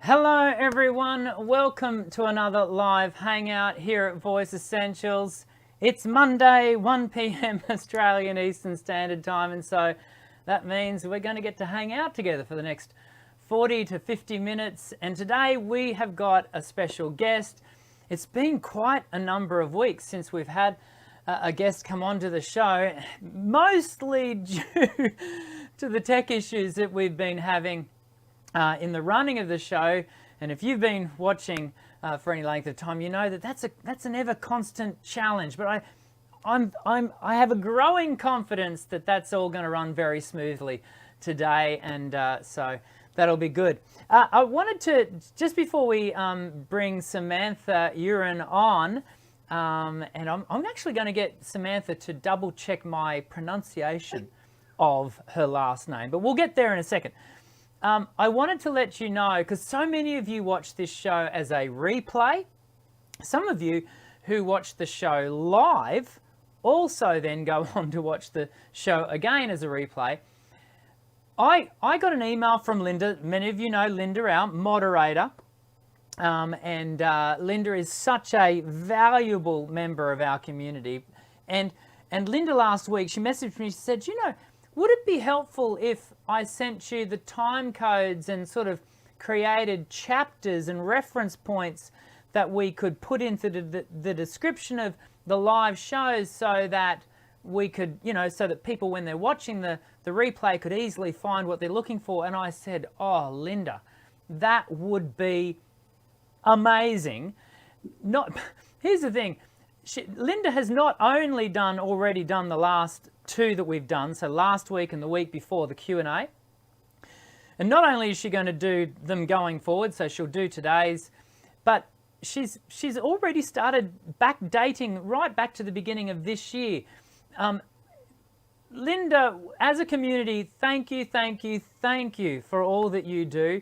Hello everyone, welcome to another live hangout here at Voice Essentials. It's Monday, 1 p.m. Australian Eastern Standard Time, and so that means we're going to get to hang out together for the next 40 to 50 minutes. And today we have got a special guest. It's been quite a number of weeks since we've had a guest come onto the show, mostly due to the tech issues that we've been having in the running of the show. And if you've been watching for any length of time, you know that that's an ever constant challenge. But I have a growing confidence that that's all going to run very smoothly today, and so that'll be good. I wanted to, just before we bring Samantha U'Ren on, and I'm actually going to get Samantha to double check my pronunciation of her last name, but we'll get there in a second. I wanted to let you know, because so many of you watch this show as a replay. Some of you who watch the show live also then go on to watch the show again as a replay. I got an email from Linda. Many of you know Linda, our moderator. And Linda is such a valuable member of our community. And Linda last week, she messaged me, she said, would it be helpful if I sent you the time codes and sort of created chapters and reference points that we could put into the description of the live shows, so that we could, so that people, when they're watching the replay, could easily find what they're looking for? And I said, oh, Linda, that would be amazing. Here's the thing. Linda has not only already done the last two that we've done, so last week and the week before, the Q&A. And not only is she going to do them going forward, so she'll do today's, but she's already started backdating right back to the beginning of this year. Linda, as a community, thank you for all that you do.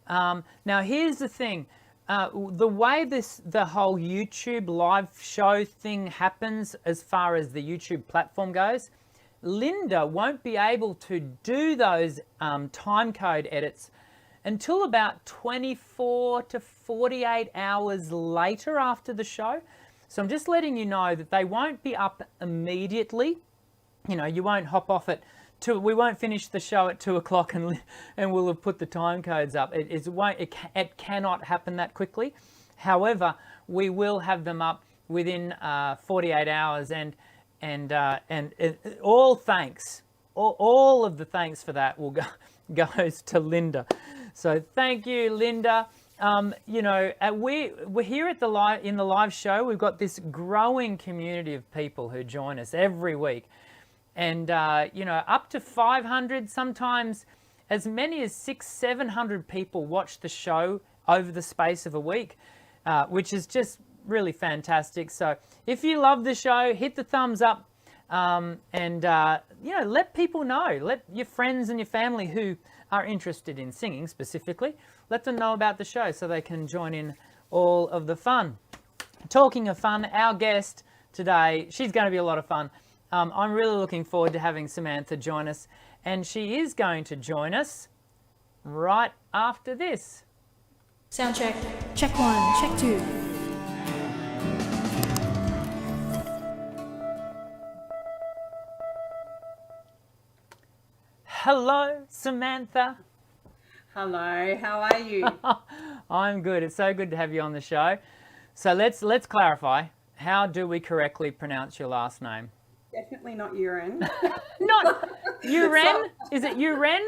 Now, here's the thing. The way the whole YouTube live show thing happens, as far as the YouTube platform goes, Linda won't be able to do those time code edits until about 24 to 48 hours later after the show. So I'm just letting you know that they won't be up immediately. You won't hop off at 2. We won't finish the show at 2 o'clock and we'll have put the time codes up. It cannot happen that quickly. However, we will have them up within 48 hours, and all thanks, all of the thanks for that goes to Linda. So thank you, Linda. We're here at in the live show. We've got this growing community of people who join us every week. And, up to 500, sometimes as many as 600-700 people watch the show over the space of a week, which is just really fantastic. So if you love the show, hit the thumbs up, and let people know. Let your friends and your family who are interested in singing specifically, let them know about the show so they can join in all of the fun. Talking of fun, our guest today, she's going to be a lot of fun. I'm really looking forward to having Samantha join us, and she is going to join us right after this. Sound check. Check 1, check 2. Hello, Samantha. Hello, how are you? I'm good. It's so good to have you on the show. So let's clarify. How do we correctly pronounce your last name? Definitely not U'Ren. Not U'Ren? Is it U'Ren?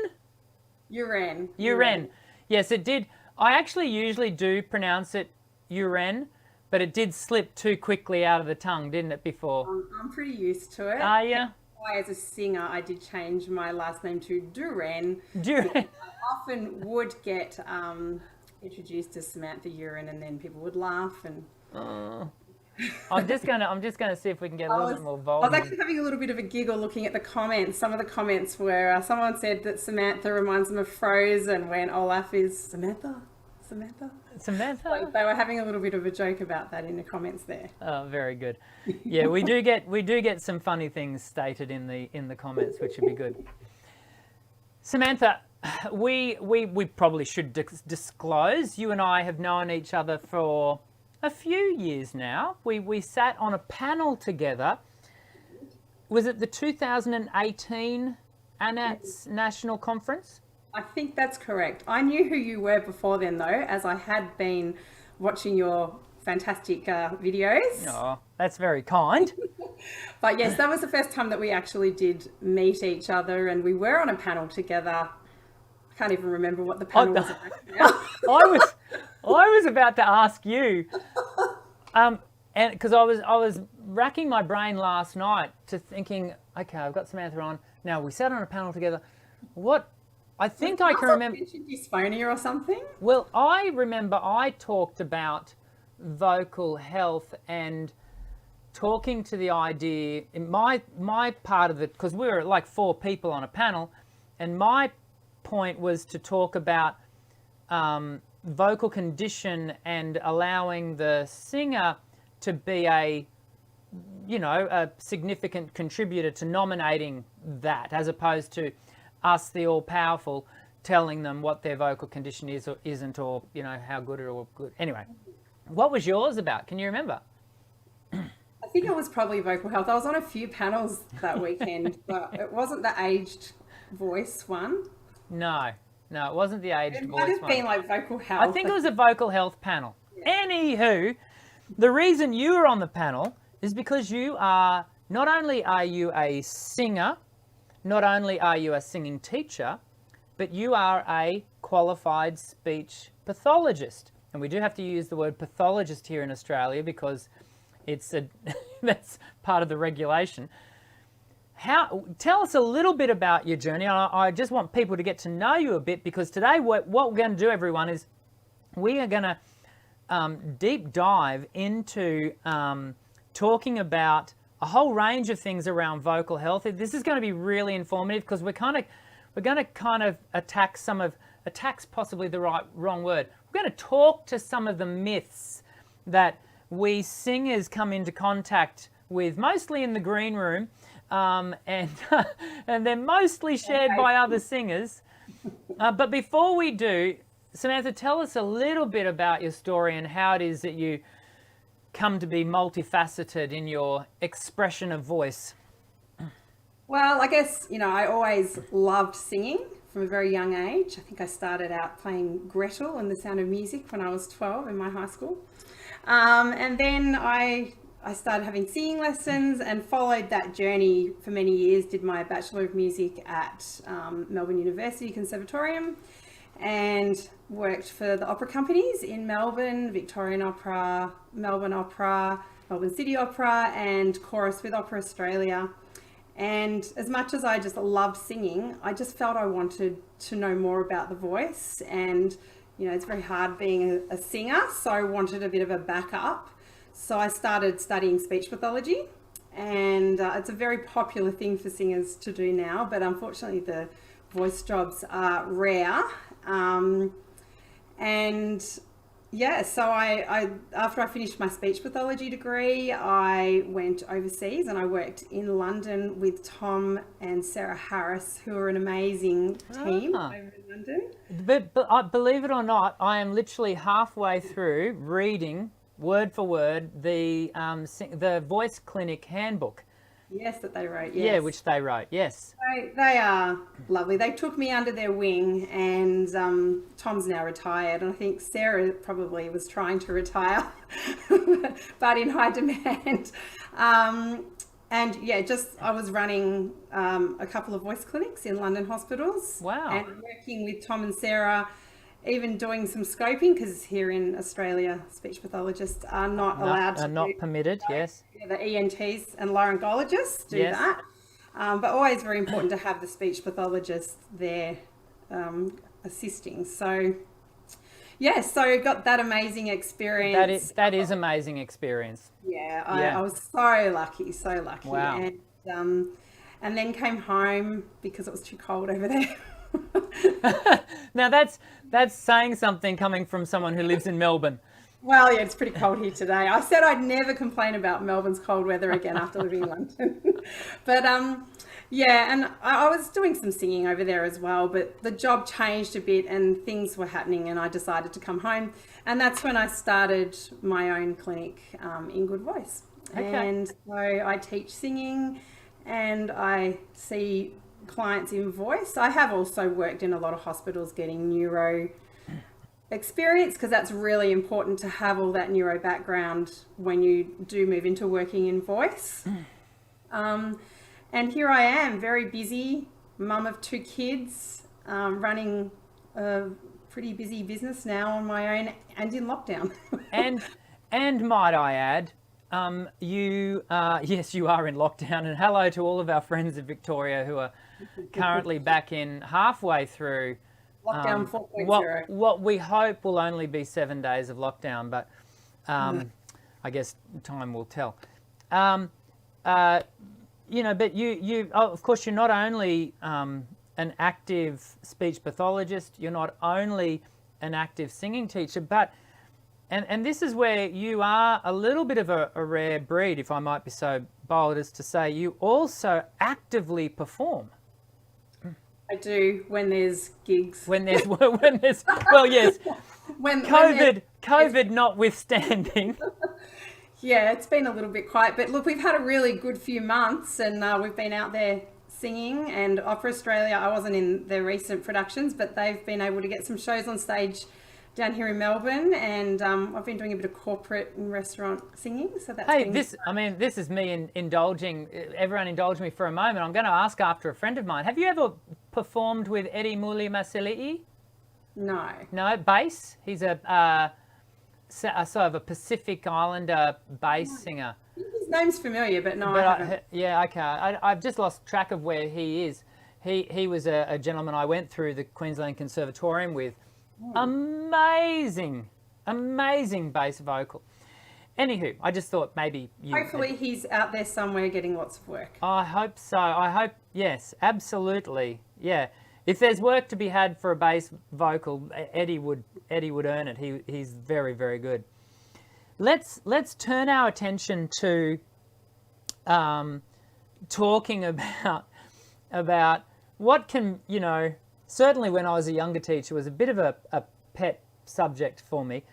U'Ren. U'Ren. Yes, it did. I actually usually do pronounce it U'Ren, but it did slip too quickly out of the tongue, didn't it, before? I'm pretty used to it. Are you? As a singer, I did change my last name to Du'Ren. Du'Ren. I often would get introduced as Samantha U'Ren, and then people would laugh and. I'm just gonna see if we can get a little bit more volume. I was actually having a little bit of a giggle looking at the comments. Some of the comments were someone said that Samantha reminds them of Frozen when Olaf is Samantha. Samantha. They were having a little bit of a joke about that in the comments there. Oh, very good. Yeah, we do get some funny things stated in the comments, which would be good. Samantha, we probably should disclose, you and I have known each other for a few years now. We sat on a panel together. Was it the 2018 ANATS National Conference? I think that's correct. I knew who you were before then, though, as I had been watching your fantastic videos. Oh, that's very kind. But yes, that was the first time that we actually did meet each other, and we were on a panel together. I can't even remember what the panel was about now. I was about to ask you, and because I was racking my brain last night to thinking, okay, I've got Samantha on. Now we sat on a panel together. What? I think I can remember. Dysphonia or something? Well, I remember I talked about vocal health and talking to the idea in my part of it, because we were like 4 people on a panel, and my point was to talk about vocal condition and allowing the singer to be a significant contributor to nominating that, as opposed to us, the all-powerful, telling them what their vocal condition is or isn't, or how good or good. Anyway, what was yours about? Can you remember? I think it was probably vocal health. I was on a few panels that weekend, but it wasn't the aged voice one. No, it wasn't the aged voice one. It might have been like vocal health. I think it was a vocal health panel. Yeah. Anywho, the reason you were on the panel is because you are, not only are you a singer, not only are you a singing teacher, but you are a qualified speech pathologist. And we do have to use the word pathologist here in Australia because that's part of the regulation. Tell us a little bit about your journey. I just want people to get to know you a bit, because today what we're going to do, everyone, is we are going to deep dive into talking about a whole range of things around vocal health. This is going to be really informative, because we're going to kind of attack's possibly the wrong word. We're going to talk to some of the myths that we singers come into contact with, mostly in the green room, and they're mostly shared by other singers. But before we do, Samantha, tell us a little bit about your story and how it is that you come to be multifaceted in your expression of voice. Well, I guess, I always loved singing from a very young age. I think I started out playing Gretel and The Sound of Music when I was 12 in my high school. And then I started having singing lessons and followed that journey for many years, did my Bachelor of Music at Melbourne University Conservatorium, and worked for the opera companies in Melbourne, Victorian Opera, Melbourne City Opera, and chorus with Opera Australia. And as much as I just loved singing, I just felt I wanted to know more about the voice. And, it's very hard being a singer, so I wanted a bit of a backup. So I started studying speech pathology, and it's a very popular thing for singers to do now, but unfortunately the voice jobs are rare. So I after I finished my speech pathology degree, I went overseas and I worked in London with Tom and Sarah Harris, who are an amazing team over in London. But believe it or not, I am literally halfway through reading word for word the Voice Clinic handbook. Yes, that they wrote. Yes. Yeah, which they wrote. Yes. They are lovely. They took me under their wing, and Tom's now retired, and I think Sarah probably was trying to retire, but in high demand. I was running a couple of voice clinics in London hospitals. Wow. And working with Tom and Sarah, even doing some scoping, because here in Australia, speech pathologists are not allowed to. Are not permitted, yes. Yeah, the ENTs and laryngologists do that. But always very important to have the speech pathologist there assisting. So, so got that amazing experience. That is amazing experience. Yeah, I was so lucky. Wow. And then came home because it was too cold over there. Now that's saying something coming from someone who lives in Melbourne. Well, yeah, it's pretty cold here today. I said I'd never complain about Melbourne's cold weather again after living in London. But Yeah, and I was doing some singing over there as well, but the job changed a bit and things were happening, and I decided to come home. And that's when I started my own clinic in Good Voice. Okay. And so I teach singing and I see clients in voice. I have also worked in a lot of hospitals getting neuro experience, because that's really important to have all that neuro background when you do move into working in voice. And here I am, very busy, mum of 2 kids, running a pretty busy business now on my own and in lockdown. And might I add, yes, you are in lockdown, and hello to all of our friends in Victoria who are currently back in halfway through Lockdown 4.0. what we hope will only be 7 days of lockdown, but I guess time will tell. But you of course, you're not only an active speech pathologist, you're not only an active singing teacher, but and this is where you are a little bit of a rare breed, if I might be so bold as to say, you also actively perform. I do, when there's gigs. When there's well, yes, When COVID notwithstanding. Yeah, it's been a little bit quiet, but look, we've had a really good few months, and we've been out there singing. And Opera Australia, I wasn't in their recent productions, but they've been able to get some shows on stage down here in Melbourne, and I've been doing a bit of corporate and restaurant singing. So that's this is me indulging. Everyone indulge me for a moment. I'm going to ask after a friend of mine. Have you ever performed with Eddie Muli Masilii? No. No, bass. He's a sort of a Pacific Islander bass singer. His name's familiar, but no, But I haven't. okay. I've just lost track of where he is. He was a gentleman I went through the Queensland Conservatorium with. Amazing bass vocal. Anywho, I just thought maybe you... Hopefully he's out there somewhere getting lots of work. I hope so. I hope, yes, absolutely. Yeah. If there's work to be had for a bass vocal, Eddie would earn it. He's very, very good. Let's turn our attention to talking about what can, certainly when I was a younger teacher, was a bit of a pet subject for me,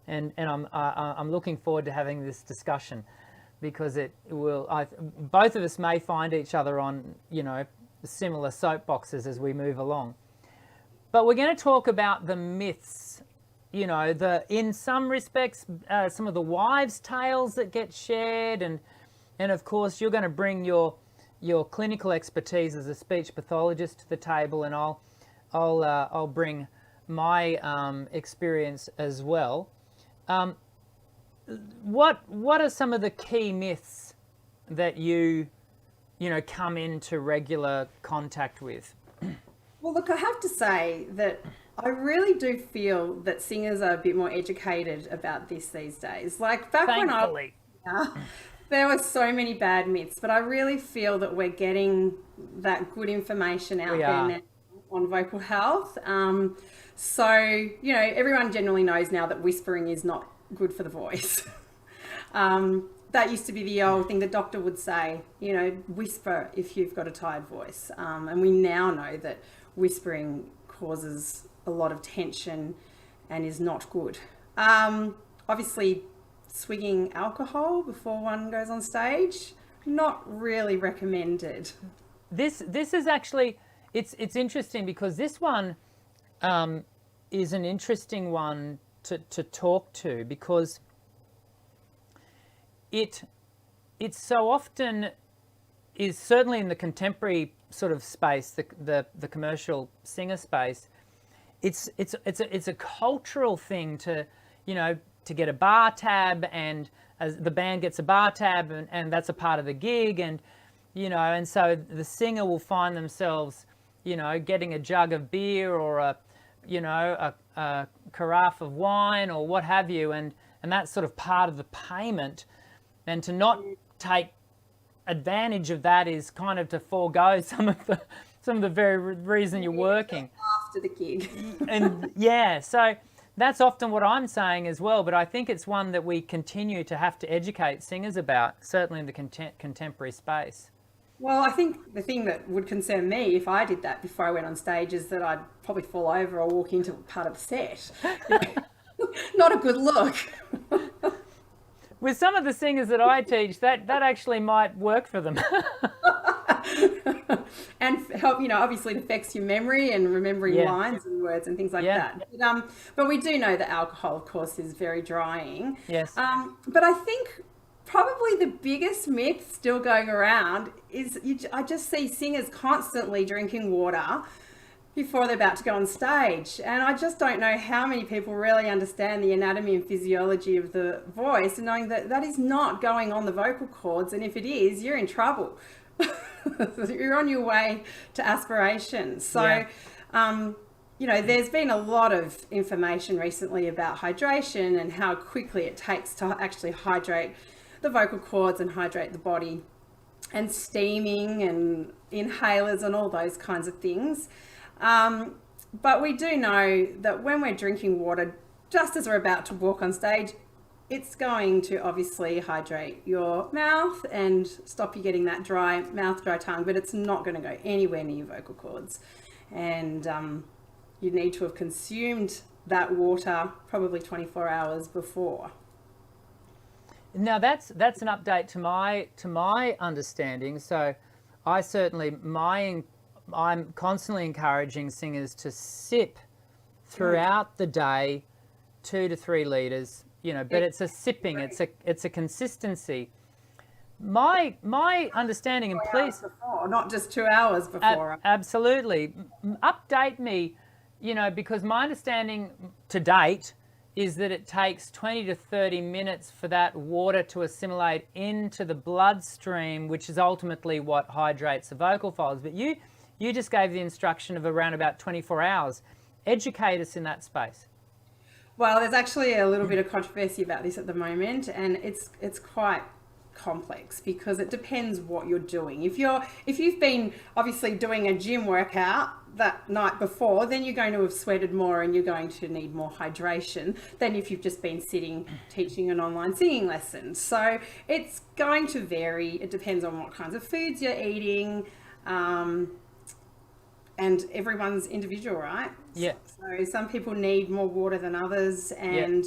and I'm looking forward to having this discussion, because it will. Both of us may find each other on similar soapboxes as we move along, but we're going to talk about the myths. In some respects, some of the wives' tales that get shared, and of course you're going to bring your clinical expertise as a speech pathologist to the table, and I'll bring my experience as well. What are some of the key myths that you come into regular contact with? Well, look, I have to say that I really do feel that singers are a bit more educated about this these days. Like back Thankfully. there were so many bad myths, but I really feel that we're getting that good information out there now on vocal health. So, everyone generally knows now that whispering is not good for the voice. That used to be the old thing the doctor would say, whisper if you've got a tired voice. And we now know that whispering causes a lot of tension and is not good. Obviously, swigging alcohol before one goes on stage, not really recommended. This is actually, it's interesting, because this one is an interesting one to talk to, because it so often is, certainly in the contemporary sort of space, the commercial singer space, it's a cultural thing to get a bar tab, and as the band gets a bar tab, and that's a part of the gig, and and so the singer will find themselves getting a jug of beer or a carafe of wine or what have you, and that's sort of part of the payment. And to not take advantage of that is kind of to forego some of the very reason you're working After the gig. And so that's often what I'm saying as well, but I think it's one that we continue to have to educate singers about, certainly in the contemporary space. Well, I think the thing that would concern me if I did that before I went on stage is that I'd probably fall over or walk into part of the set. You know, not a good look. With some of the singers that I teach, that actually might work for them. And help, obviously it affects your memory and remembering Yeah. lines and words and things like Yeah. that. But we do know that alcohol, of course, is very drying. Yes. But I think probably the biggest myth still going around is I just see singers constantly drinking water before they're about to go on stage. And I just don't know how many people really understand the anatomy and physiology of the voice, and knowing that that is not going on the vocal cords. And if it is, you're in trouble. You're on your way to aspiration. So, there's been a lot of information recently about hydration and how quickly it takes to actually hydrate the vocal cords and hydrate the body, and steaming and inhalers and all those kinds of things. But we do know that when we're drinking water, just as we're about to walk on stage, it's going to obviously hydrate your mouth and stop you getting that dry mouth, dry tongue, but it's not going to go anywhere near your vocal cords. And you need to have consumed that water probably 24 hours before. Now that's an update to my understanding. So I certainly I'm constantly encouraging singers to sip throughout the day, 2 to 3 liters. But it's a sipping, it's a consistency. My understanding, and please, before, not just 2 hours before. Absolutely, update me. Because my understanding to date is that it takes 20 to 30 minutes for that water to assimilate into the bloodstream, which is ultimately what hydrates the vocal folds. But you just gave the instruction of around about 24 hours. Educate us in that space. Well, there's actually a little bit of controversy about this at the moment, and it's quite complex because it depends what you're doing. If you've been obviously doing a gym workout that night before, then you're going to have sweated more and you're going to need more hydration than if you've just been sitting teaching an online singing lesson. So it's going to vary. It depends on what kinds of foods you're eating. And everyone's individual, right? Yeah. So some people need more water than others. And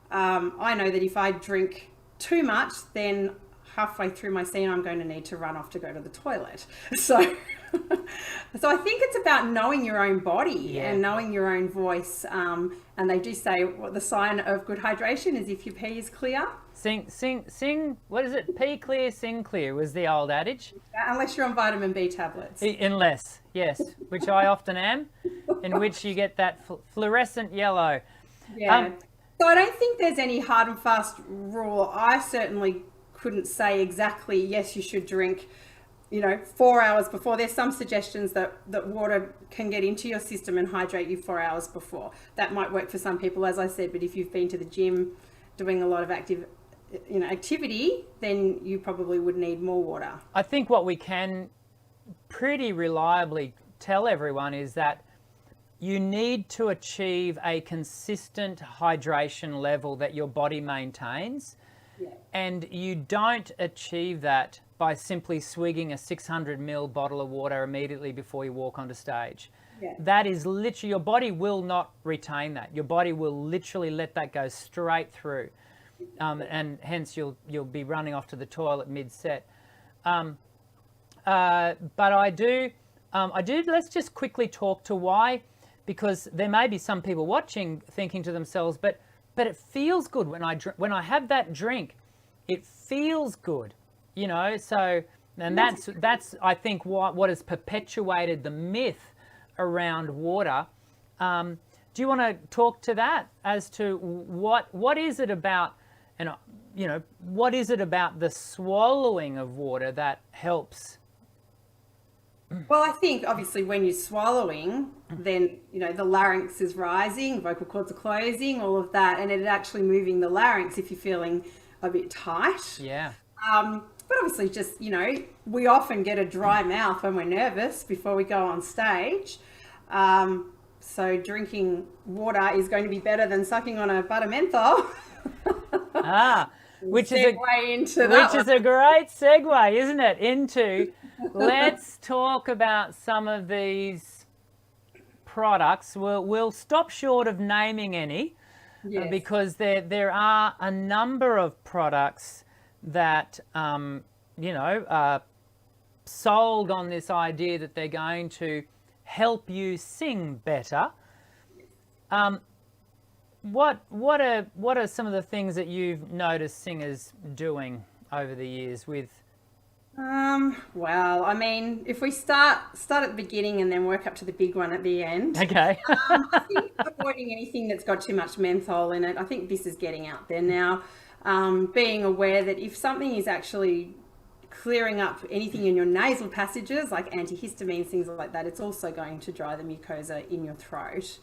I know that if I drink too much, then halfway through my scene, I'm going to need to run off to go to the toilet. So I think it's about knowing your own body and knowing your own voice. And they do say the sign of good hydration is if your pee is clear. Sing, what is it? Pee clear, sing clear was the old adage. Unless you're on vitamin B tablets. Unless, yes, which I often am, in which you get that fluorescent yellow. Yeah. So I don't think there's any hard and fast rule. I certainly couldn't say exactly, yes, you should drink, 4 hours before. There's some suggestions that water can get into your system and hydrate you 4 hours before. That might work for some people, as I said, but if you've been to the gym doing a lot of activity, then you probably would need more water. I think what we can pretty reliably tell everyone is that you need to achieve a consistent hydration level that your body maintains. Yeah. And you don't achieve that by simply swigging a 600 ml bottle of water immediately before you walk onto stage. Yeah. That is literally, your body will not retain that. Your body will literally let that go straight through. And hence you'll be running off to the toilet mid-set. But I do, let's just quickly talk to why, because there may be some people watching thinking to themselves, but it feels good when I have that drink, it feels good, so, and that's I think what has perpetuated the myth around water. Do you want to talk to that as to what is it about, and what is it about the swallowing of water that helps? Well, I think obviously when you're swallowing, then, the larynx is rising, vocal cords are closing, all of that, and it's actually moving the larynx if you're feeling a bit tight. Yeah. But obviously just, we often get a dry mouth when we're nervous before we go on stage. So drinking water is going to be better than sucking on a butter menthol. Which is a great segue, isn't it, into let's talk about some of these products. We'll stop short of naming any, Yes. because there are a number of products that are sold on this idea that they're going to help you sing better. What are some of the things that you've noticed singers doing over the years with? Well, I mean, if we start at the beginning and then work up to the big one at the end. Okay. I think avoiding anything that's got too much menthol in it. I think this is getting out there now. Being aware that if something is actually clearing up anything in your nasal passages, like antihistamines, things like that, it's also going to dry the mucosa in your throat.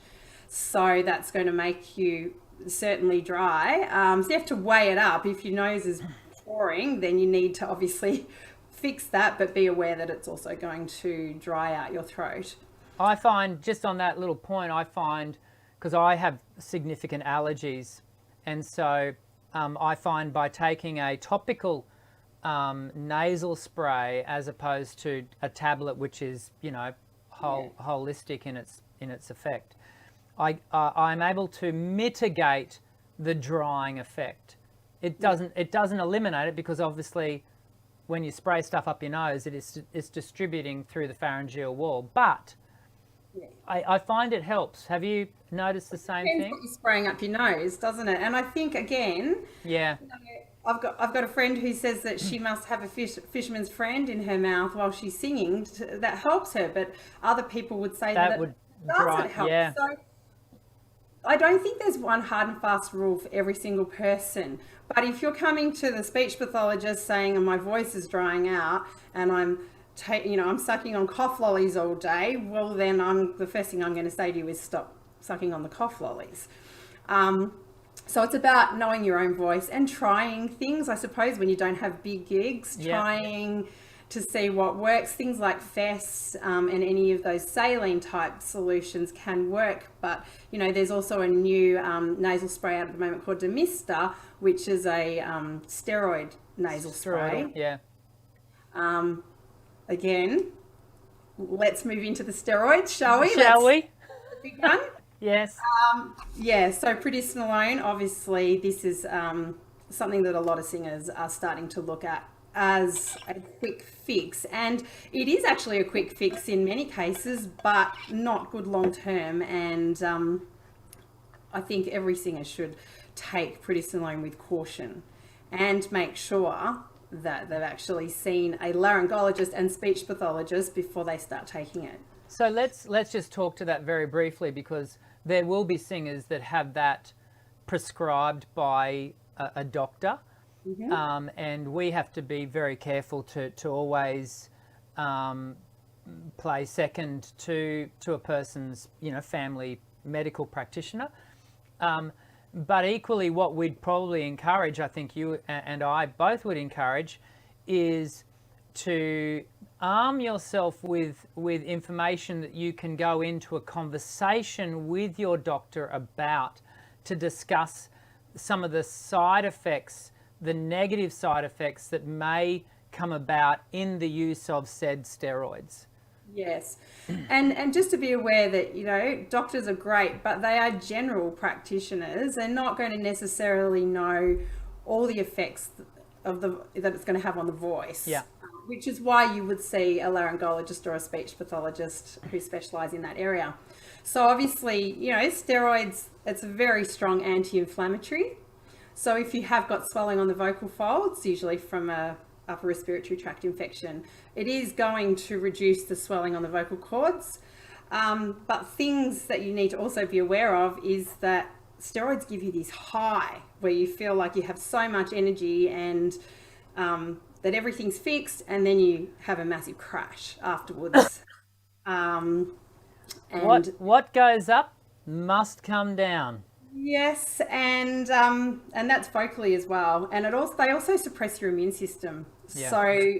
So that's going to make you certainly dry. So you have to weigh it up. If your nose is pouring, then you need to obviously fix that, but be aware that it's also going to dry out your throat. I find, just on that little point, because I have significant allergies, and so I find by taking a topical nasal spray as opposed to a tablet, which is holistic in its effect, I'm able to mitigate the drying effect. It doesn't eliminate it, because obviously when you spray stuff up your nose, it's distributing through the pharyngeal wall. But I find it helps. Have you noticed the same Depends thing? what you're spraying up your nose, doesn't it? And I think again, Yeah. I've got a friend who says that she must have a fisherman's friend in her mouth while she's singing. That helps her, but other people would say that would it doesn't help. Yeah. So I don't think there's one hard and fast rule for every single person. But if you're coming to the speech pathologist saying, my voice is drying out and I'm sucking on cough lollies all day, well, then the first thing I'm going to say to you is stop sucking on the cough lollies. So it's about knowing your own voice and trying things, I suppose, when you don't have big gigs, trying to see what works. Things like Fess and any of those saline type solutions can work, but there's also a new nasal spray out at the moment called Demista, which is a steroid nasal spray. Yeah. Again, let's move into the steroids, shall we? Shall we? The big one. Yes. So Prednisolone, obviously, this is something that a lot of singers are starting to look at as a quick fix, and it is actually a quick fix in many cases, but not good long term. And I think every singer should take Prednisolone with caution and make sure that they've actually seen a laryngologist and speech pathologist before they start taking it. So let's just talk to that very briefly, because there will be singers that have that prescribed by a doctor. Mm-hmm. And we have to be very careful to always play second to a person's family medical practitioner. But equally, what we'd probably encourage, I think you and I both would encourage, is to arm yourself with information that you can go into a conversation with your doctor about, to discuss some of the side effects, the negative side effects that may come about in the use of said steroids. Yes. And just to be aware that, doctors are great, but they are general practitioners. They're not going to necessarily know all the effects that it's going to have on the voice. Yeah. Which is why you would see a laryngologist or a speech pathologist who specialise in that area. So obviously, steroids, it's a very strong anti-inflammatory. So if you have got swelling on the vocal folds, usually from a upper respiratory tract infection, it is going to reduce the swelling on the vocal cords. But things that you need to also be aware of is that steroids give you this high where you feel like you have so much energy and that everything's fixed, and then you have a massive crash afterwards. And what goes up must come down. Yes, and that's vocally as well. And they also suppress your immune system. Yeah. So,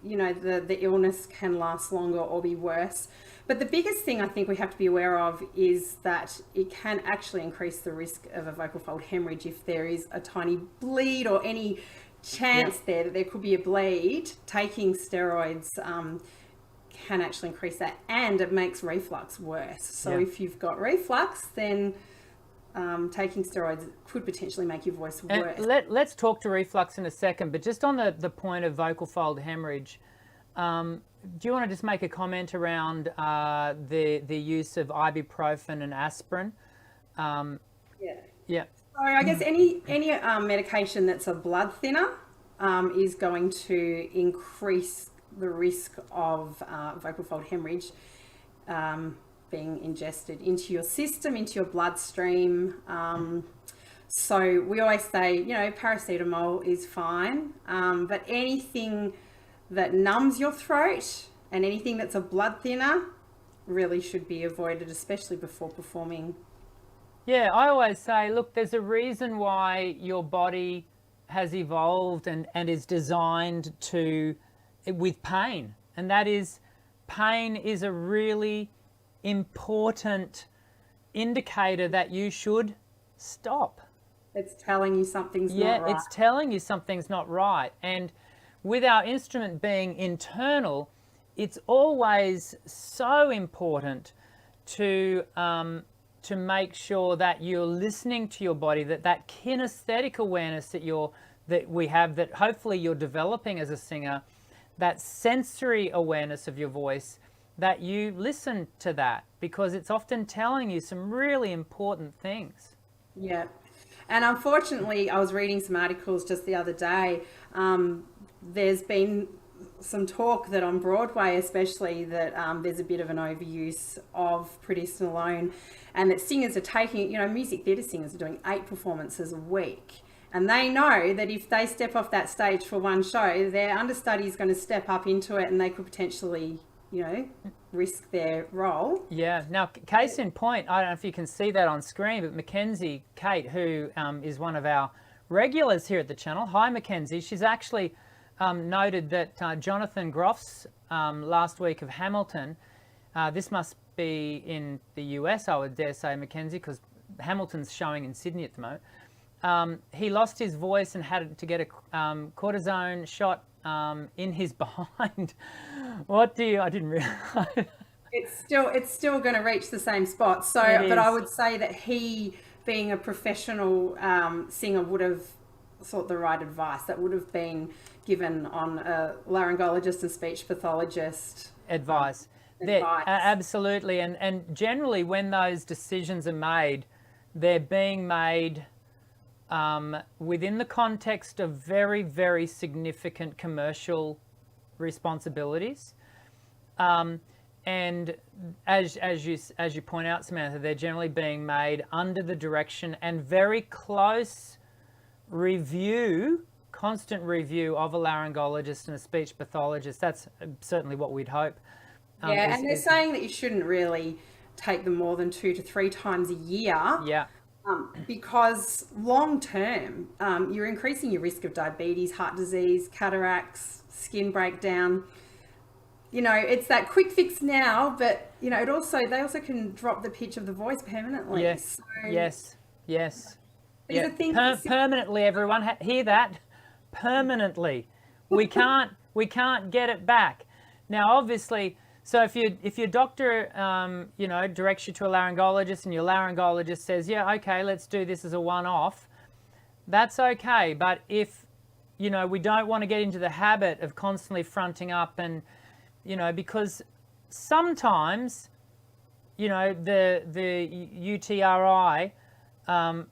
the illness can last longer or be worse. But the biggest thing I think we have to be aware of is that it can actually increase the risk of a vocal fold hemorrhage if there is a tiny bleed or any chance there that there could be a bleed, taking steroids can actually increase that, and it makes reflux worse. So if you've got reflux, then taking steroids could potentially make your voice worse. Let's talk to reflux in a second, but just on the point of vocal fold hemorrhage, do you want to just make a comment around the use of ibuprofen and aspirin? Yeah. So I guess any medication that's a blood thinner is going to increase the risk of vocal fold hemorrhage being ingested into your system, into your bloodstream. So we always say, you know, paracetamol is fine, but anything that numbs your throat and anything that's a blood thinner really should be avoided, especially before performing. Yeah, I always say, look, there's a reason why your body has evolved and is designed with pain. And that is, pain is a really important indicator that you should stop. It's telling you something's not right. Yeah, it's telling you something's not right. And with our instrument being internal, it's always so important to make sure that you're listening to your body, that kinesthetic awareness that we have, that hopefully you're developing as a singer, that sensory awareness of your voice, that you listen to that, because it's often telling you some really important things. Yeah. And unfortunately, I was reading some articles just the other day. There's been some talk that on Broadway especially that there's a bit of an overuse of prednisolone, and that singers are taking, you know, music theatre singers are doing 8 performances a week. And they know that if they step off that stage for one show, their understudy is going to step up into it, and they could potentially, you know, risk their role. Yeah. Now, case in point, I don't know if you can see that on screen, but Mackenzie Kate, who is one of our regulars here at the channel. Hi, Mackenzie. She's actually noted that Jonathan Groff's last week of Hamilton, this must be in the US, I would dare say, Mackenzie, because Hamilton's showing in Sydney at the moment. He lost his voice and had to get a cortisone shot in his behind. I didn't realize. It's still going to reach the same spot. So, but I would say that he, being a professional singer, would have sought the right advice. That would have been given on a laryngologist and speech pathologist advice. Absolutely, and generally when those decisions are made, they're being made within the context of very, very significant commercial responsibilities. And as you point out, Samantha, they're generally being made under the direction and very close review, constant review of a laryngologist and a speech pathologist. That's certainly what we'd hope. And they're saying that you shouldn't really take them more than 2 to 3 times a year. Yeah. Because long term, you're increasing your risk of diabetes, heart disease, cataracts, skin breakdown. You know, it's that quick fix now, but you know, they also can drop the pitch of the voice permanently. Yes. So, Yes. These are things permanently, everyone, hear that? Permanently. We can't get it back. Now, obviously, so if your doctor, you know, directs you to a laryngologist and your laryngologist says, yeah, okay, let's do this as a one-off, that's okay. But if, you know, we don't want to get into the habit of constantly fronting up and, you know, because sometimes, you know, the UTRI, the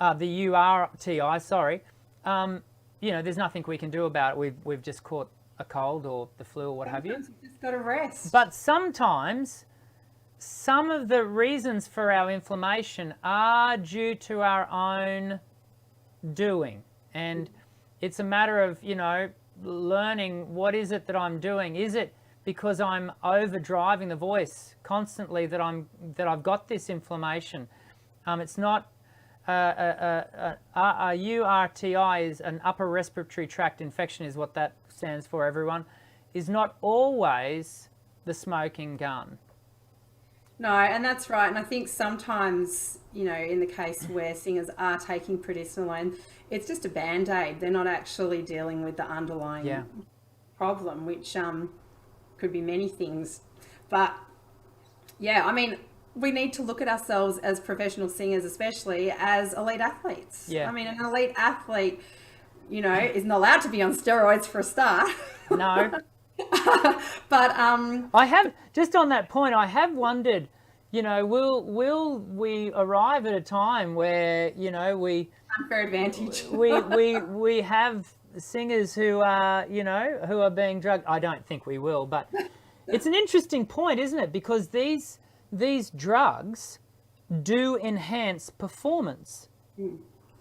URTI, sorry, you know, there's nothing we can do about it. We've just caught a cold or the flu or what have you. You've just got to rest. But sometimes some of the reasons for our inflammation are due to our own doing. And it's a matter of, you know, learning what is it that I'm doing. Is it because I'm overdriving the voice constantly that I've got this inflammation? It's not a URTI is an upper respiratory tract infection, is what that stands for, everyone, is not always the smoking gun. No, and that's right. And I think sometimes, in the case where singers are taking prednisolone, it's just a band-aid. They're not actually dealing with the underlying Yeah. problem, which could be many things. But yeah, I mean, we need to look at ourselves as professional singers, especially as elite athletes. Yeah. I mean, an elite athlete, is not allowed to be on steroids for a start. No. But I have, just on that point, I have wondered, will we arrive at a time where, we unfair advantage. we have singers who are, who are being drugged? I don't think we will, but it's an interesting point, isn't it? Because these drugs do enhance performance.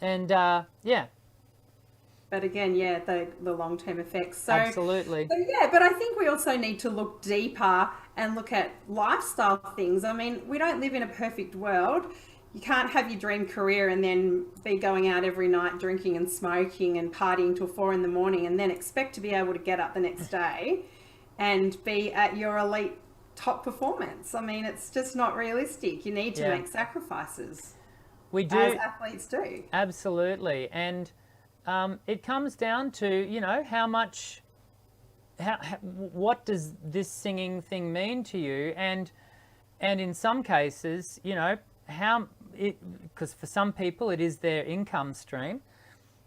And yeah. But again, yeah, the long-term effects. So, absolutely. So yeah, but I think we also need to look deeper and look at lifestyle things. I mean, we don't live in a perfect world. You can't have your dream career and then be going out every night drinking and smoking and partying till 4 a.m. and then expect to be able to get up the next day and be at your elite top performance. I mean, it's just not realistic. You need to make sacrifices. We do. As athletes do. Absolutely. And it comes down to, how much, what does this singing thing mean to you? And in some cases, because for some people it is their income stream,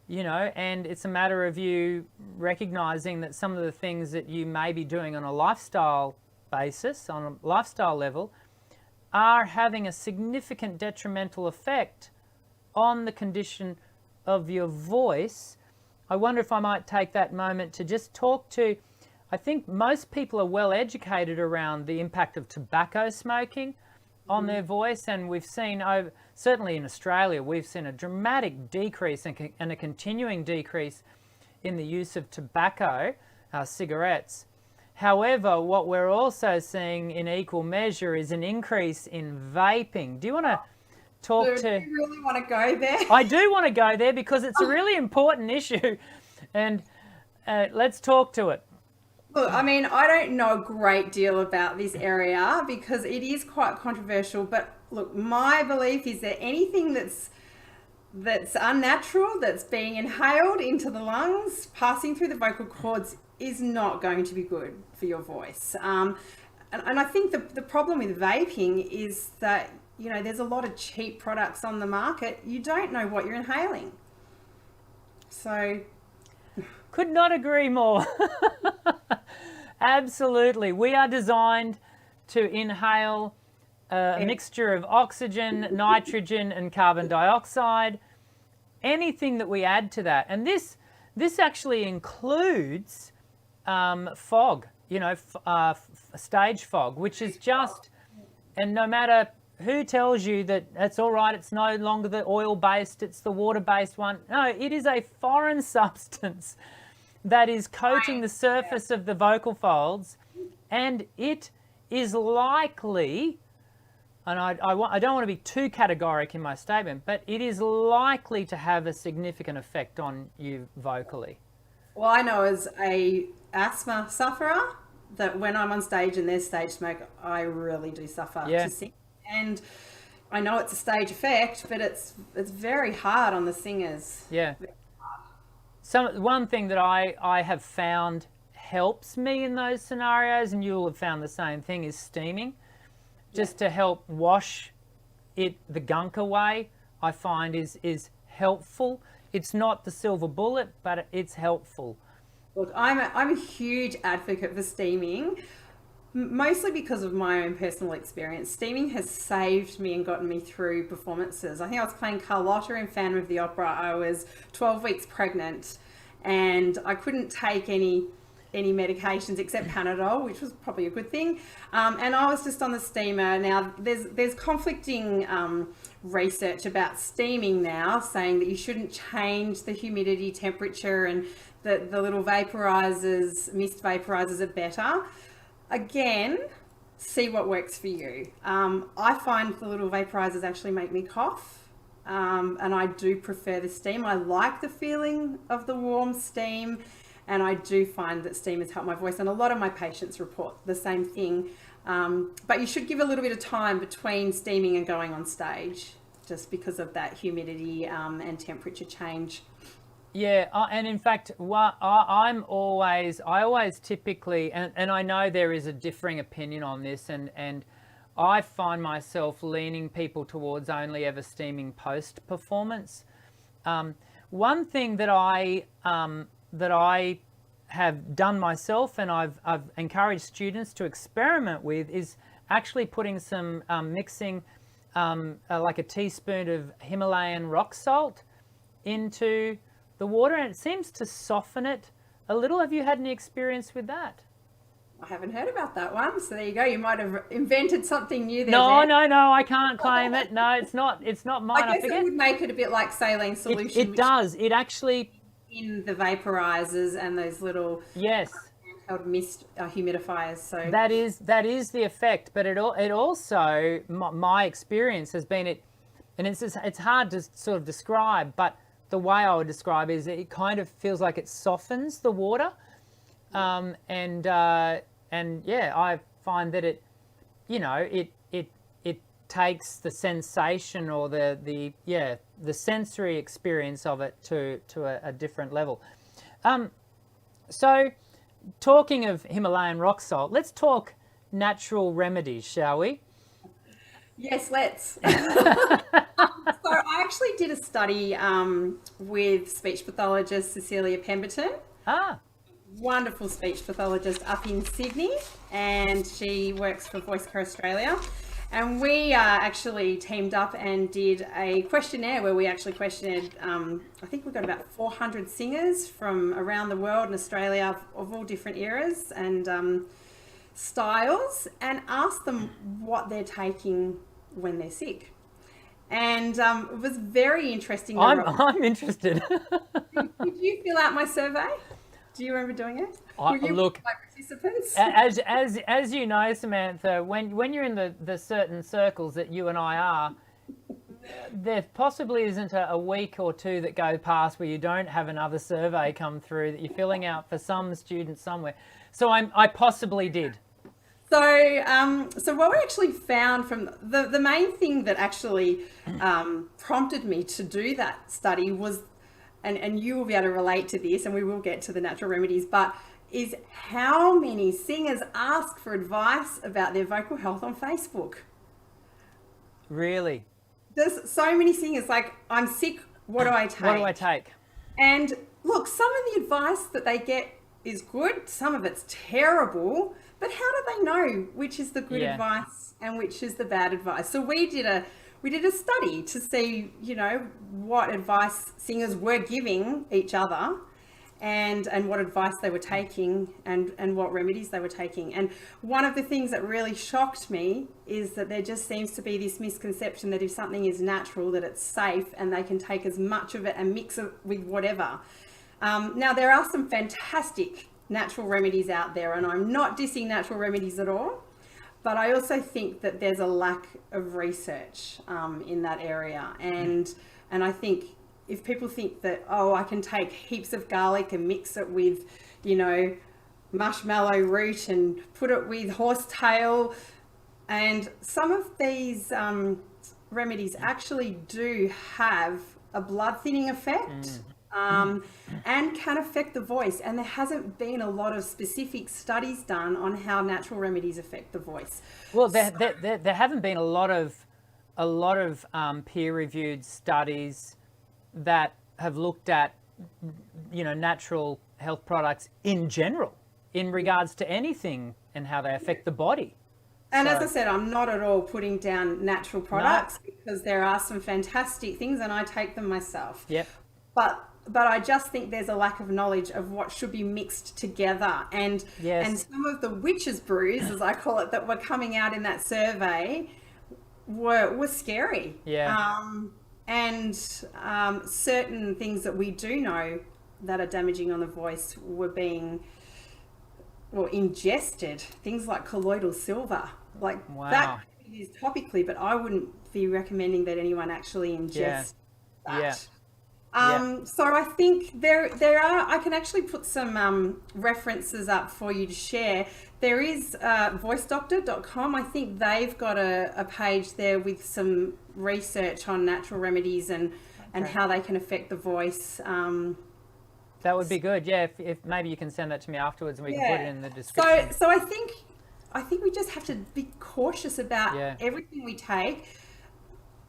and it's a matter of you recognizing that some of the things that you may be doing on a lifestyle basis, on a lifestyle level, are having a significant detrimental effect on the condition of your voice. I wonder if I might take that moment to just talk to, I think most people are well educated around the impact of tobacco smoking on their voice, and we've seen, certainly in Australia, we've seen a dramatic decrease and a continuing decrease in the use of tobacco, cigarettes. However, what we're also seeing in equal measure is an increase in vaping. Do you want to talk to... Do you really want to go there? I do want to go there because it's a really important issue, and let's talk to it. Look, I mean, I don't know a great deal about this area because it is quite controversial, but look, my belief is that anything that's unnatural, that's being inhaled into the lungs, passing through the vocal cords, is not going to be good for your voice. And I think the problem with vaping is that, there's a lot of cheap products on the market. You don't know what you're inhaling. So... Could not agree more. Absolutely. We are designed to inhale a mixture of oxygen, nitrogen, and carbon dioxide. Anything that we add to that. And this actually includes fog, stage fog, which is just, and no matter who tells you that it's all right, it's no longer the oil-based, it's the water-based one. No, it is a foreign substance that is coating the surface of the vocal folds, and it is likely, and I don't want to be too categoric in my statement, but it is likely to have a significant effect on you vocally. Well, I know as a asthma sufferer that when I'm on stage and there's stage smoke, I really do suffer to sing. And I know it's a stage effect, but it's very hard on the singers. Yeah. One thing that I have found helps me in those scenarios, and you'll have found the same thing, is steaming. Just to help wash the gunk away, I find is helpful. It's not the silver bullet, but it's helpful. Look, I'm a huge advocate for steaming, mostly because of my own personal experience. Steaming has saved me and gotten me through performances. I think I was playing Carlotta in Phantom of the Opera. I was 12 weeks pregnant and I couldn't take any medications except Panadol, which was probably a good thing. And I was just on the steamer. Now, there's conflicting research about steaming now, saying that you shouldn't change the humidity, temperature, and the little vaporizers, mist vaporizers are better. Again, see what works for you. I find the little vaporizers actually make me cough, and I do prefer the steam. I like the feeling of the warm steam, and I do find that steam has helped my voice, and a lot of my patients report the same thing. But you should give a little bit of time between steaming and going on stage, just because of that humidity and temperature change. Yeah, and in fact, I always typically, and I know there is a differing opinion on this, and I find myself leaning people towards only ever steaming post-performance. One thing that I have done myself, and I've encouraged students to experiment with, is actually putting some mixing like a teaspoon of Himalayan rock salt into the water, and it seems to soften it a little. Have you had any experience with that? I haven't heard about that one, so there you go. You might have invented something new there. No, I can't claim it. No, it's not mine. I guess it would make it a bit like saline solution. It does. It actually in the vaporizers and those little handheld mist humidifiers. So that is the effect. But it also, my experience has been and it's hard to sort of describe, but the way I would describe it is it kind of feels like it softens the water, and yeah, I find that it takes the sensation or the sensory experience of it to a different level. So talking of Himalayan rock salt, let's talk natural remedies, shall we? Yes, let's. So I actually did a study with speech pathologist Cecilia Pemberton. Wonderful speech pathologist up in Sydney, and she works for Voice Care Australia. And we actually teamed up and did a questionnaire where we actually questioned, I think we got about 400 singers from around the world and Australia of all different eras and styles, and asked them what they're taking when they're sick. And it was very interesting. I'm interested. Did you fill out my survey? Do you remember doing it? Look, my participants? as you know, Samantha, when you're in the certain circles that you and I are, there possibly isn't a week or two that go past where you don't have another survey come through that you're filling out for some student somewhere. So I possibly did. So what we actually found from the main thing that actually prompted me to do that study was, and you will be able to relate to this, and we will get to the natural remedies, but is how many singers ask for advice about their vocal health on Facebook. Really? There's so many singers like, I'm sick, what do I take? What do I take? And look, some of the advice that they get is good, some of it's terrible, but how do they know which is the good advice and which is the bad advice? So we did a study to see, what advice singers were giving each other and what advice they were taking and what remedies they were taking. And one of the things that really shocked me is that there just seems to be this misconception that if something is natural, that it's safe and they can take as much of it and mix it with whatever. Now, there are some fantastic natural remedies out there, and I'm not dissing natural remedies at all, but I also think that there's a lack of research in that area. And I think if people think that, I can take heaps of garlic and mix it with, marshmallow root and put it with horsetail, and some of these remedies actually do have a blood thinning effect. And can affect the voice, and there hasn't been a lot of specific studies done on how natural remedies affect the voice. Well, there haven't been a lot of peer-reviewed studies that have looked at natural health products in general in regards to anything and how they affect the body. And as I said, I'm not at all putting down natural products because there are some fantastic things, and I take them myself. Yep. But I just think there's a lack of knowledge of what should be mixed together. And some of the witches' brews, as I call it, that were coming out in that survey were scary. Yeah. And certain things that we do know that are damaging on the voice were being ingested. Things like colloidal silver. That is topically, but I wouldn't be recommending that anyone actually ingest that. Yeah. So I think there are, I can actually put some references up for you to share. There is voicedoctor.com. I think they've got a page there with some research on natural remedies and how they can affect the voice. That would be good. Yeah, if maybe you can send that to me afterwards and we can put it in the description. So I think we just have to be cautious about everything we take.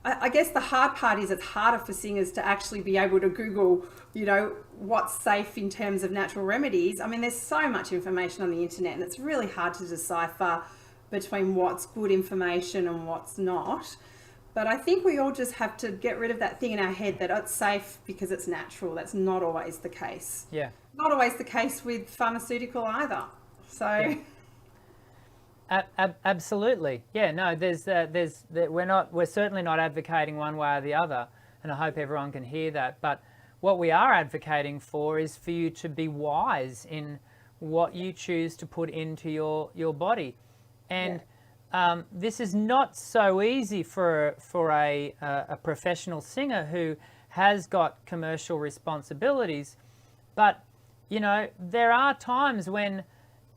I guess the hard part is it's harder for singers to actually be able to Google, what's safe in terms of natural remedies. I mean, there's so much information on the internet and it's really hard to decipher between what's good information and what's not. But I think we all just have to get rid of that thing in our head that it's safe because it's natural. That's not always the case. Yeah. Not always the case with pharmaceutical either. So... Yeah. Absolutely. Yeah, no, we're certainly not advocating one way or the other, and I hope everyone can hear that. But what we are advocating for is for you to be wise in what you choose to put into your body. And this is not so easy for a professional singer who has got commercial responsibilities. But, there are times when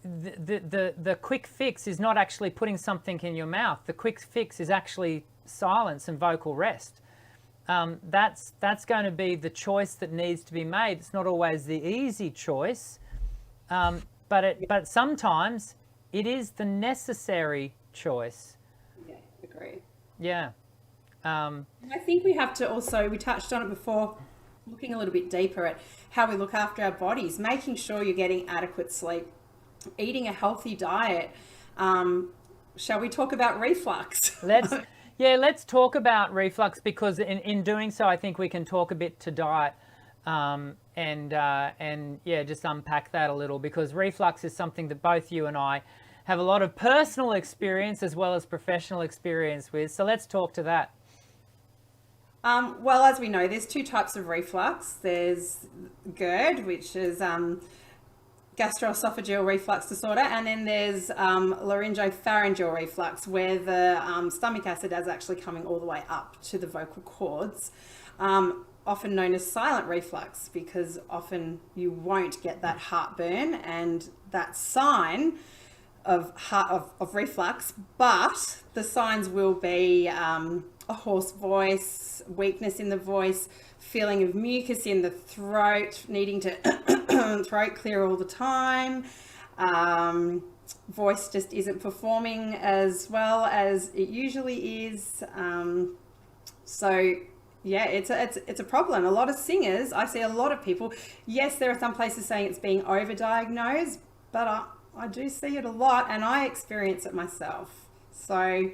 the quick fix is not actually putting something in your mouth. The quick fix is actually silence and vocal rest. That's going to be the choice that needs to be made. It's not always the easy choice, but sometimes it is the necessary choice. Yeah, agree. Yeah. I think we have to also, we touched on it before, looking a little bit deeper at how we look after our bodies, making sure you're getting adequate sleep, eating a healthy diet. Shall we talk about reflux? Let's talk about reflux, because in doing so, I think we can talk a bit to diet and just unpack that a little, because reflux is something that both you and I have a lot of personal experience as well as professional experience with. So let's talk to that. Well, as we know, there's two types of reflux. There's GERD, which is gastroesophageal reflux disorder, and then there's laryngopharyngeal reflux, where the stomach acid is actually coming all the way up to the vocal cords, often known as silent reflux, because often you won't get that heartburn and that sign of reflux, but the signs will be a hoarse voice, weakness in the voice, feeling of mucus in the throat, needing to throat clear all the time, voice just isn't performing as well as it usually is. So yeah, it's a problem. A lot of singers, I see a lot of people, yes, there are some places saying it's being overdiagnosed, but I do see it a lot, and I experience it myself. So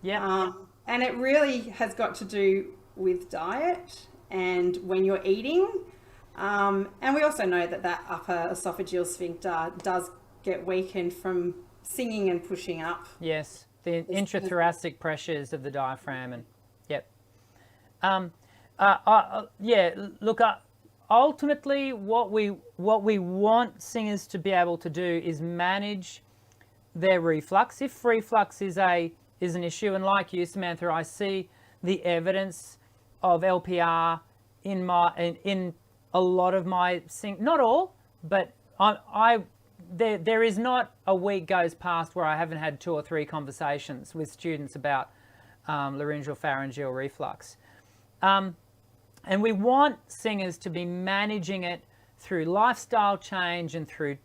yeah, and it really has got to do with diet and when you're eating. And we also know that upper esophageal sphincter does get weakened from singing and pushing up. Yes, the intrathoracic pressures of the diaphragm, and yep. Look, ultimately what we want singers to be able to do is manage their reflux. If reflux is an issue, and like you, Samantha, I see the evidence of LPR in a lot of my not all, but there is not a week goes past where I haven't had 2 or 3 conversations with students about laryngopharyngeal reflux. And we want singers to be managing it through lifestyle change and through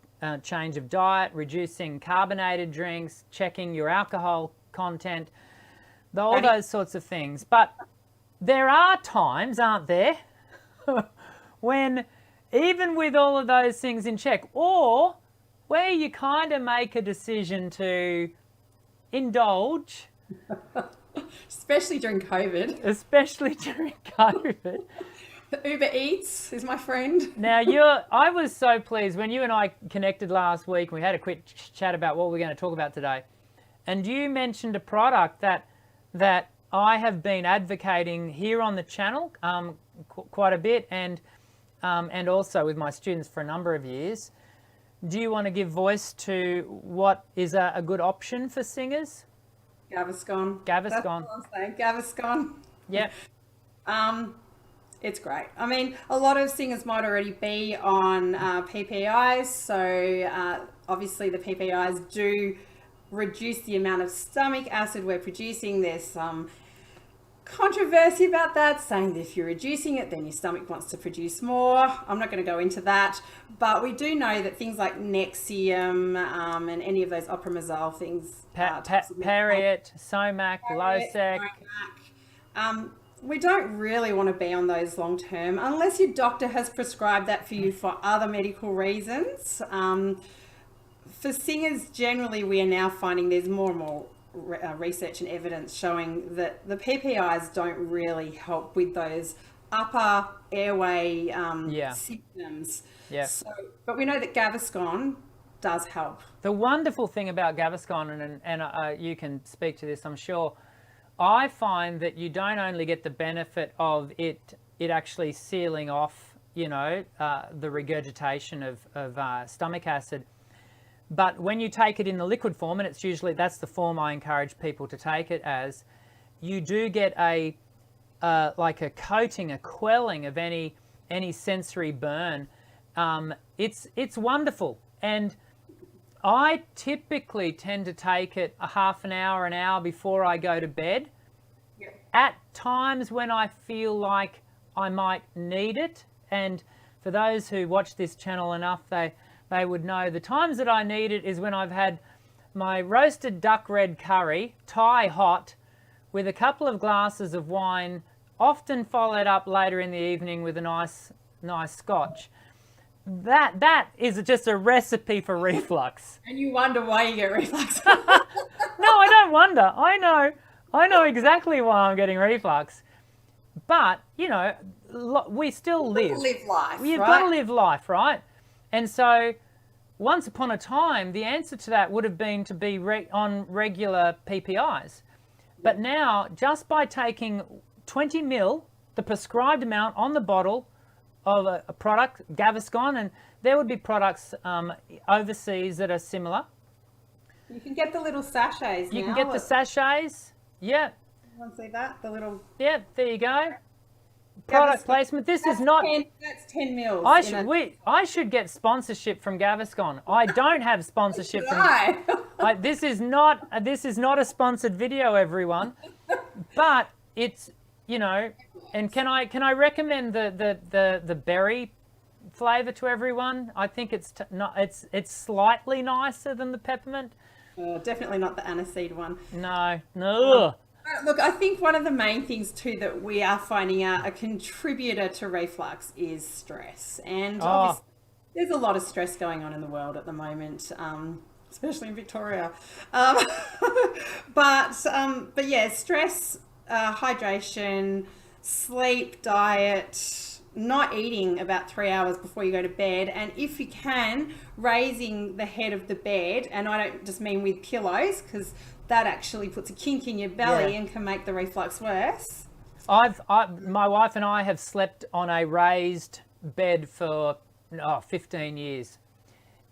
change of diet, reducing carbonated drinks, checking your alcohol content, all those sorts of things. But there are times, aren't there, when even with all of those things in check, or where you kind of make a decision to indulge. Especially during COVID. Uber Eats is my friend. Now, I was so pleased when you and I connected last week. We had a quick chat about what we're going to talk about today. And you mentioned a product that I have been advocating here on the channel quite a bit, and also with my students for a number of years. Do you want to give voice to what is a good option for singers? Gaviscon. Gaviscon. That's what I'm saying. Gaviscon. Yep. It's great. I mean, a lot of singers might already be on PPIs, so obviously the PPIs do reduce the amount of stomach acid we're producing. There's some controversy about that, saying that if you're reducing it, then your stomach wants to produce more. I'm not going to go into that, but we do know that things like Nexium and any of those opramazole things, Pariet, Somac, Losec. We don't really want to be on those long term unless your doctor has prescribed that for you for other medical reasons. For singers, generally, we are now finding there's more and more research and evidence showing that the PPIs don't really help with those upper airway symptoms. Yeah. So, but we know that Gaviscon does help. The wonderful thing about Gaviscon, and you can speak to this, I'm sure, I find that you don't only get the benefit of it actually sealing off, the regurgitation of stomach acid, but when you take it in the liquid form, and it's usually, that's the form I encourage people to take it as, you do get like a coating, a quelling of any sensory burn. It's wonderful. And I typically tend to take it a half an hour before I go to bed. Yeah. At times when I feel like I might need it, and for those who watch this channel enough, they would know the times that I need it is when I've had my roasted duck red curry, Thai hot, with a couple of glasses of wine, often followed up later in the evening with a nice scotch. That is just a recipe for reflux. And you wonder why you get reflux. No, I don't wonder. I know exactly why I'm getting reflux. But, we still live. Live life, You've right? got to live life, right? And so once upon a time, the answer to that would have been to be on regular PPIs. But now, just by taking 20 ml, the prescribed amount on the bottle of a product, Gaviscon, and there would be products overseas that are similar. You can get the little sachets You can get the sachets. Yeah. You want to see that? The little... Yeah, there you go. Product placement. This is not... That's 10 mils. I should get sponsorship from Gaviscon. I don't have sponsorship from... This is not a sponsored video, everyone. But it's, and can I recommend the berry flavor to everyone? I think it's slightly nicer than the peppermint. Definitely not the aniseed one. No. Look, I think one of the main things too that we are finding out a contributor to reflux is stress, and obviously there's a lot of stress going on in the world at the moment, especially in Victoria. But yeah, stress, hydration, sleep, diet, not eating about 3 hours before you go to bed, and if you can, raising the head of the bed, and I don't just mean with pillows, because that actually puts a kink in your belly and can make the reflux worse. My wife and I have slept on a raised bed for 15 years.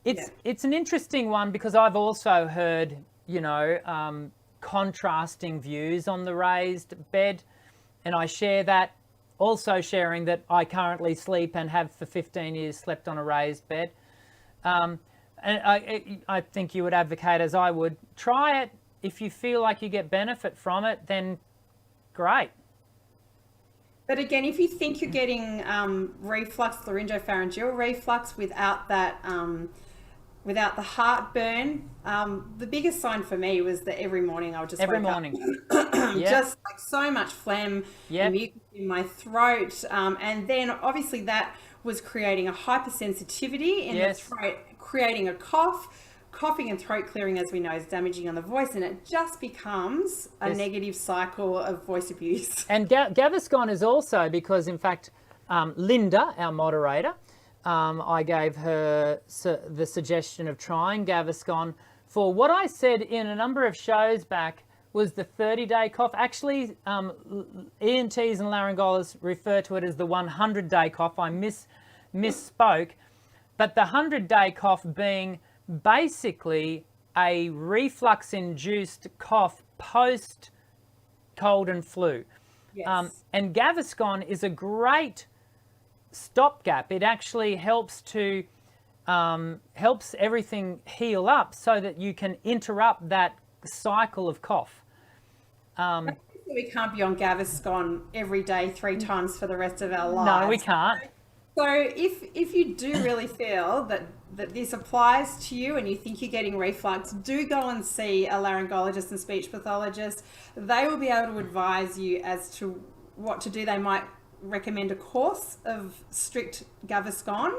It's an interesting one because I've also heard, contrasting views on the raised bed, and I share that. Also sharing that I currently sleep and have for 15 years slept on a raised bed. And I think you would advocate, as I would, try it. If you feel like you get benefit from it, then great. But again, if you think you're getting reflux, laryngopharyngeal reflux without that, without the heartburn, the biggest sign for me was that every morning I would just wake up, just like so much phlegm, mucus in my throat, and then obviously that was creating a hypersensitivity in the throat, creating a cough. Coughing and throat clearing, as we know, is damaging on the voice, and it just becomes a negative cycle of voice abuse. And Gaviscon is also because, in fact, Linda, our moderator, I gave her the suggestion of trying Gaviscon for what I said in a number of shows back was the 30-day cough. Actually, ENTs and laryngologists refer to it as the 100-day cough. I misspoke, but the 100-day cough being basically a reflux-induced cough post cold and flu. Yes. And Gaviscon is a great stopgap. It actually helps to helps everything heal up so that you can interrupt that cycle of cough. We can't be on Gaviscon every day 3 times for the rest of our lives. No, we can't. So if you do really feel that this applies to you and you think you're getting reflux, do go and see a laryngologist and speech pathologist. They will be able to advise you as to what to do. They might recommend a course of strict Gaviscon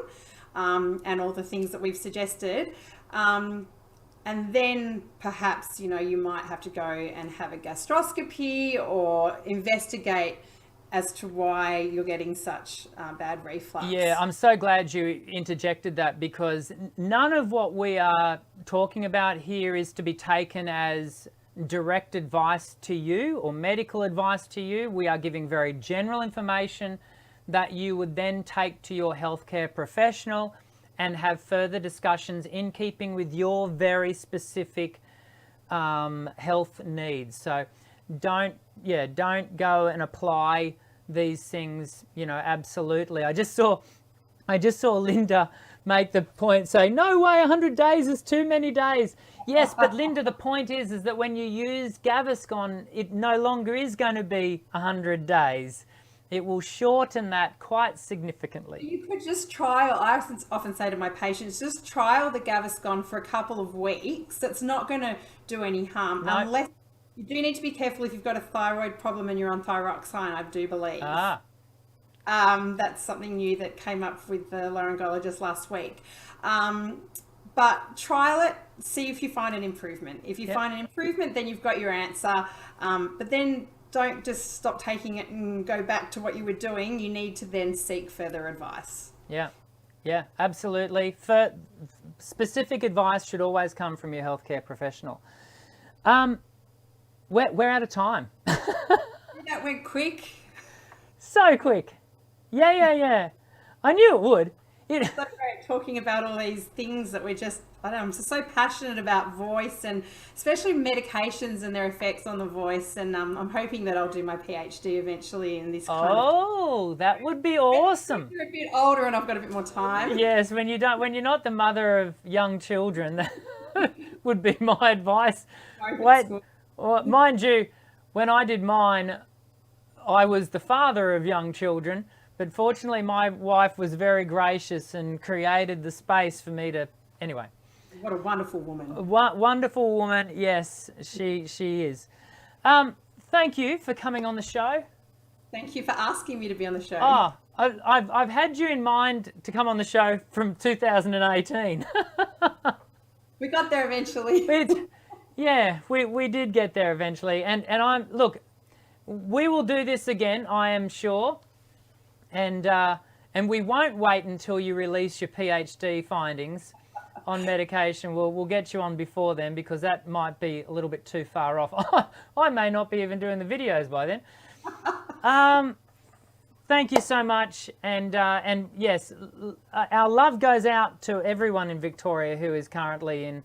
and all the things that we've suggested. And then perhaps, you might have to go and have a gastroscopy or investigate as to why you're getting such bad reflux. Yeah, I'm so glad you interjected that, because none of what we are talking about here is to be taken as direct advice to you or medical advice to you. We are giving very general information that you would then take to your healthcare professional and have further discussions in keeping with your very specific health needs. So don't go and apply these things, absolutely. I just saw Linda make the point, say, no way, 100 days is too many days. Yes, but Linda, the point is that when you use Gaviscon, it no longer is going to be 100 days. It will shorten that quite significantly. You could just trial, I often say to my patients, just trial the Gaviscon for a couple of weeks. It's not going to do any harm. No. Unless you do need to be careful if you've got a thyroid problem and you're on thyroxine, I do believe. That's something new that came up with the laryngologist last week. But trial it, see if you find an improvement. If you find an improvement, then you've got your answer. But then don't just stop taking it and go back to what you were doing. You need to then seek further advice. Yeah, absolutely. For specific advice should always come from your healthcare professional. We're out of time. That went quick. So quick. Yeah. I knew it would. It's so great talking about all these things that I'm just so passionate about voice, and especially medications and their effects on the voice. And I'm hoping that I'll do my PhD eventually in this kind of... that would be awesome. You're a bit older and I've got a bit more time. Yes, when you're not the mother of young children, that would be my advice. Wait, well, mind you, when I did mine, I was the father of young children, but fortunately my wife was very gracious and created the space for me to, anyway. What a wonderful woman. Wonderful woman, yes, she is. Thank you for coming on the show. Thank you for asking me to be on the show. Oh, I've had you in mind to come on the show from 2018. We got there eventually. We did get there eventually. And we will do this again, I am sure. And we won't wait until you release your PhD findings on medication. We'll get you on before then, because that might be a little bit too far off. I may not be even doing the videos by then. Thank you so much. And yes, our love goes out to everyone in Victoria who is currently in,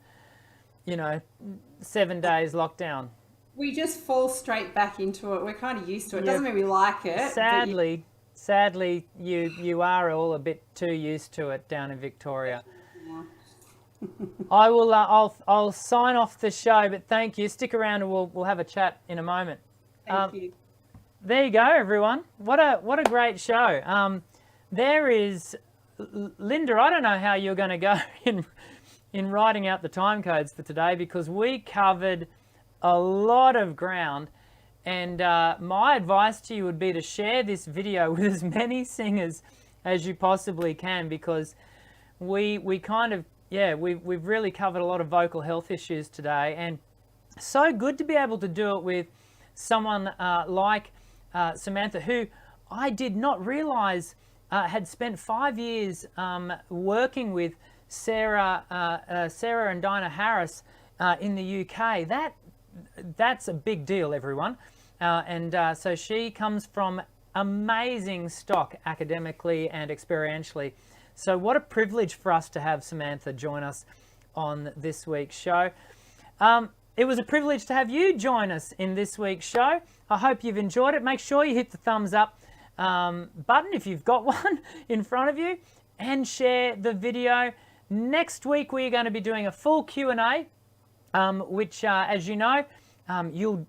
7 days lockdown. We just fall straight back into it. We're kind of used to it. Doesn't mean we like it. Sadly, you are all a bit too used to it down in Victoria. Yeah. I will. I'll sign off the show, but thank you. Stick around and we'll have a chat in a moment. Thank you. There you go, everyone. What a great show. There is Linda. I don't know how you're going to go in writing out the time codes for today, because we covered a lot of ground. And my advice to you would be to share this video with as many singers as you possibly can, because we've really covered a lot of vocal health issues today, and so good to be able to do it with someone like Samantha, who I did not realize had spent 5 years working with Sarah and Dinah Harris in the UK. That's a big deal, everyone. So she comes from amazing stock academically and experientially. So what a privilege for us to have Samantha join us on this week's show. It was a privilege to have you join us in this week's show. I hope you've enjoyed it. Make sure you hit the thumbs up button if you've got one in front of you, and share the video. Next week we're going to be doing a full Q&A, which as you know, you'll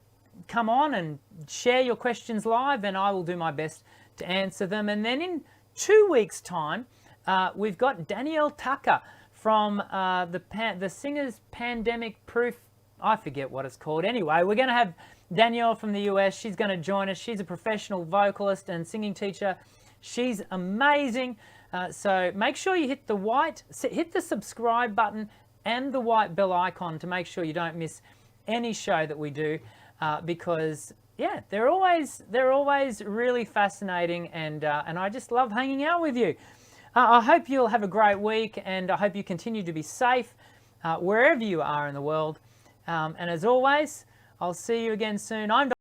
come on and share your questions live, and I will do my best to answer them. And then in 2 weeks' time, we've got Danielle Tucker from the Singers Pandemic Proof, I forget what it's called. Anyway, we're going to have Danielle from the US. She's going to join us. She's a professional vocalist and singing teacher. She's amazing. So make sure you hit the subscribe button and the white bell icon to make sure you don't miss any show that we do, because yeah, they're always really fascinating, and I just love hanging out with you. I hope you'll have a great week, and I hope you continue to be safe wherever you are in the world. And as always, I'll see you again soon. I'm